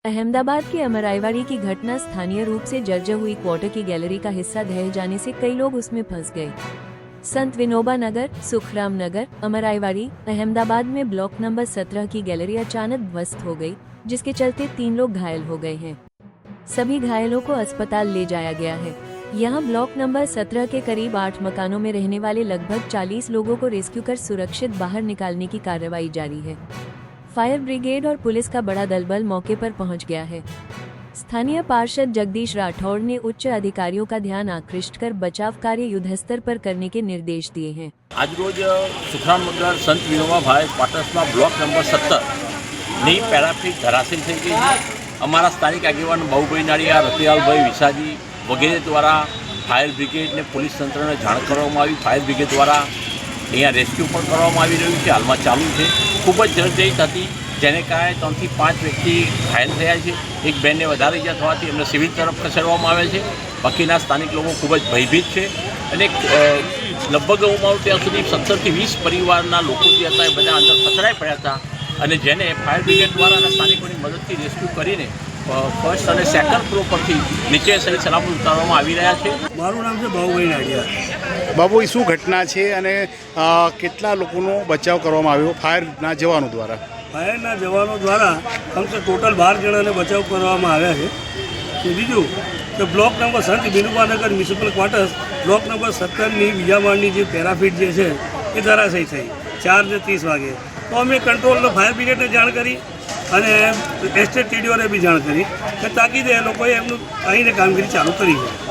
अहमदाबाद के अमराईवाड़ी की घटना स्थानीय रूप से जर्जर हुई क्वार्टर की गैलरी का हिस्सा ढह जाने से कई लोग उसमें फंस गए। संत विनोबा नगर, सुखराम नगर, अमराईवाड़ी, अहमदाबाद में ब्लॉक नंबर 17 की गैलरी अचानक ध्वस्त हो गई, जिसके चलते 3 लोग घायल हो गए हैं। सभी घायलों को अस्पताल ले जाया गया है। यहाँ ब्लॉक नंबर 17 के करीब 8 मकानों में रहने वाले लगभग 40 लोगों को रेस्क्यू कर सुरक्षित बाहर निकालने की कार्रवाई जारी है। फायर ब्रिगेड और पुलिस का बड़ा दलबल मौके पर पहुंच गया है। स्थानीय पार्षद जगदीश राठौड़ ने उच्च अधिकारियों का ध्यान आकृष्ट कर बचाव कार्य युद्धस्तर पर करने के निर्देश दिए हैं। आज रोज सुखराम नगर संत विनोबा भाई क्वार्टर्स में ब्लॉक नंबर 17 ની પેરાફિટ ધરાશયી થઈ ગઈ છે। અમારા સ્થાનિક આગેવાન બાબુભાઈ નાળિયા, રતિલાલભાઈ વિસાજી વગેરે દ્વારા ફાયર બ્રિગેડ ને પોલીસ તંત્રને જાણ કરવામાં આવી। ફાયર બ્રિગેડ દ્વારા અહીંયા રેસ્ક્યુ પણ કરવામાં આવી રહ્યું છે, હાલમાં ચાલુ છે। ખૂબ જ જર્જરિત હતી, જેને કારણે 3 થી 5 વ્યક્તિ ઘાયલ થયા છે। એક બેનને વધારે ઇજા થવાથી એમને સિવિલ તરફ ખસેડવામાં આવે છે। બાકીના સ્થાનિક લોકો ખૂબ જ ભયભીત છે અને લગભગ હું માનું ત્યાં સુધી 17 થી 20 પરિવારના લોકો જે હતા એ બધા અંદર ફસડાઈ પડ્યા હતા અને જેને ફાયર બ્રિગેડ દ્વારા અને સ્થાનિકોની મદદથી રેસ્ક્યુ કરીને ફર્સ્ટ અને સેકન્ડ ફ્લોર પરથી નીચે સહી સલામત ઉતારવામાં આવી રહ્યા છે। મારું નામ છે બાબુભાઈ નાળિયા। બાબુ, એ શું ઘટના છે અને કેટલા લોકોનો બચાવ કરવામાં આવ્યો ફાયરના જવાનો દ્વારા? ફાયરના જવાનો દ્વારા કમસે ટોટલ 12 જણાને બચાવ કરવામાં આવ્યા છે। તો બીજું કે બ્લોક નંબર સંત વિનોબાનગર મ્યુનિસિપલ ક્વાર્ટર્સ બ્લોક નંબર 17ની બીજા માળની જે પેરાફિટ જે છે એ ધરાશયી થઈ 4:30 વાગે। તો અમે કંટ્રોલનો ફાયર બ્રિગેડને જાણ કરી અને એસ્ટેટ ટીડીઓને બી જાણ કરી કે તાકીદે એ લોકોએ એમનું આવીને કામગીરી ચાલુ કરી છે।